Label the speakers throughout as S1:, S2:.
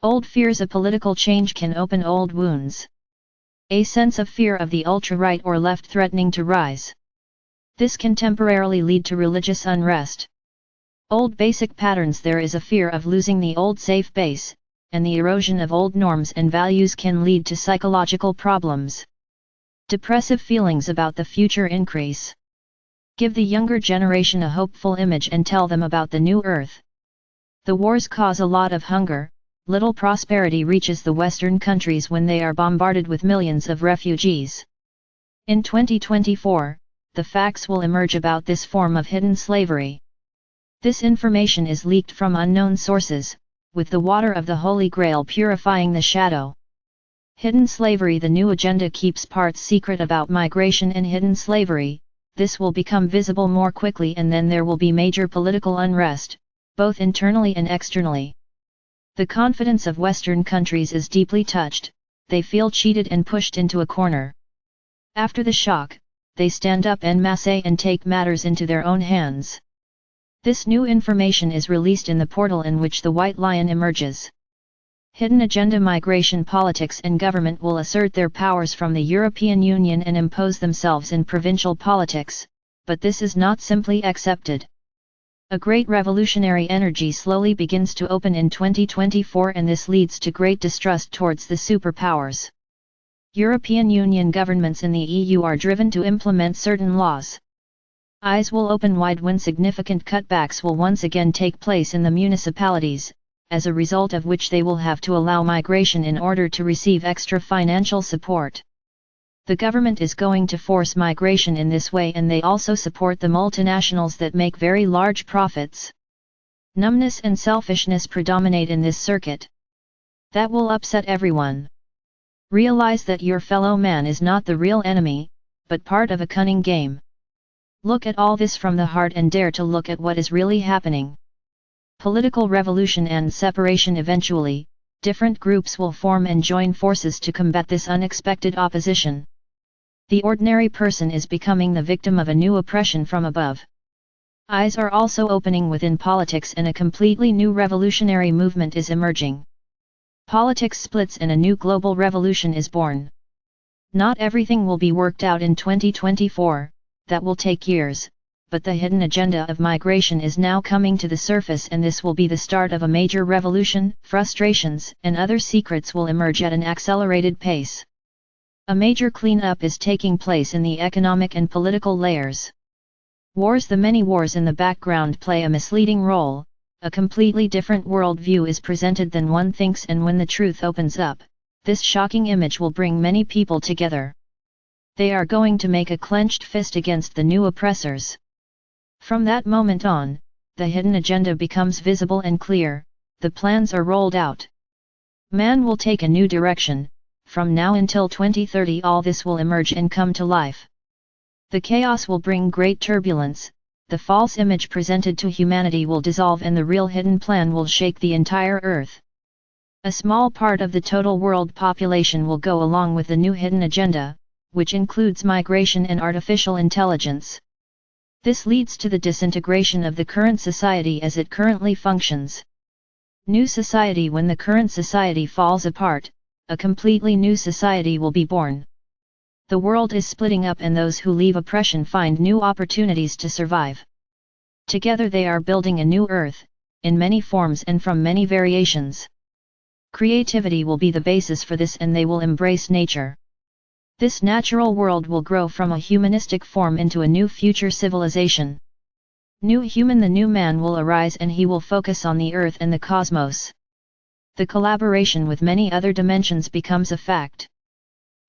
S1: Old fears of political change can open old wounds. A sense of fear of the ultra-right or left threatening to rise. This can temporarily lead to religious unrest. Old basic patterns. There is a fear of losing the old safe base, and the erosion of old norms and values can lead to psychological problems. Depressive feelings about the future increase. Give the younger generation a hopeful image and tell them about the new earth. The wars cause a lot of hunger. Little prosperity reaches the Western countries when they are bombarded with millions of refugees. In 2024, the facts will emerge about this form of hidden slavery. This information is leaked from unknown sources, with the water of the Holy Grail purifying the shadow. Hidden slavery. The new agenda keeps parts secret about migration and hidden slavery. This will become visible more quickly, and then there will be major political unrest, both internally and externally. The confidence of Western countries is deeply touched. They feel cheated and pushed into a corner. After the shock, they stand up en masse and take matters into their own hands. This new information is released in the portal in which the White Lion emerges. Hidden agenda. Migration politics and government will assert their powers from the European Union and impose themselves in provincial politics, but this is not simply accepted. A great revolutionary energy slowly begins to open in 2024, and this leads to great distrust towards the superpowers. European Union governments in the EU are driven to implement certain laws. Eyes will open wide when significant cutbacks will once again take place in the municipalities, as a result of which they will have to allow migration in order to receive extra financial support. The government is going to force migration in this way, and they also support the multinationals that make very large profits. Numbness and selfishness predominate in this circuit. That will upset everyone. Realize that your fellow man is not the real enemy, but part of a cunning game. Look at all this from the heart and dare to look at what is really happening. Political revolution and separation. Eventually, different groups will form and join forces to combat this unexpected opposition. The ordinary person is becoming the victim of a new oppression from above. Eyes are also opening within politics, and a completely new revolutionary movement is emerging. Politics splits and a new global revolution is born. Not everything will be worked out in 2024, that will take years, but the hidden agenda of migration is now coming to the surface, and this will be the start of a major revolution. Frustrations and other secrets will emerge at an accelerated pace. A major cleanup is taking place in the economic and political layers. Wars. The many wars in the background play a misleading role. A completely different worldview is presented than one thinks, and when the truth opens up, this shocking image will bring many people together. They are going to make a clenched fist against the new oppressors. From that moment on, the hidden agenda becomes visible and clear. The plans are rolled out. Man will take a new direction. From now until 2030, all this will emerge and come to life. The chaos will bring great turbulence. The false image presented to humanity will dissolve, and the real hidden plan will shake the entire earth. A small part of the total world population will go along with the new hidden agenda, which includes migration and artificial intelligence. This leads to the disintegration of the current society as it currently functions. New society. When the current society falls apart, a completely new society will be born. The world is splitting up, and those who leave oppression find new opportunities to survive. Together they are building a new earth, in many forms and from many variations. Creativity will be the basis for this, and they will embrace nature. This natural world will grow from a humanistic form into a new future civilization. New human. The new man will arise, and he will focus on the earth and the cosmos. The collaboration with many other dimensions becomes a fact.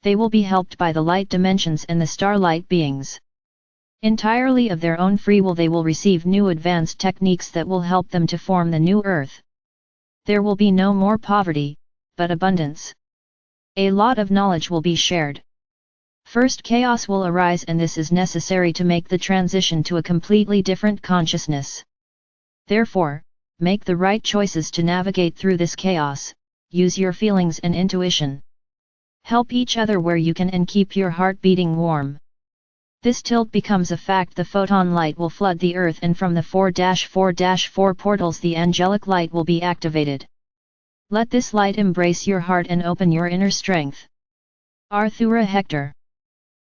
S1: They will be helped by the light dimensions and the starlight beings. Entirely of their own free will, they will receive new advanced techniques that will help them to form the new earth. There will be no more poverty, but abundance. A lot of knowledge will be shared. First, chaos will arise, and this is necessary to make the transition to a completely different consciousness. Therefore, make the right choices to navigate through this chaos. Use your feelings and intuition. Help each other where you can and keep your heart beating warm. This tilt becomes a fact. The photon light will flood the earth, and from the 4-4-4 portals the angelic light will be activated. Let this light embrace your heart and open your inner strength. Arthura Hector.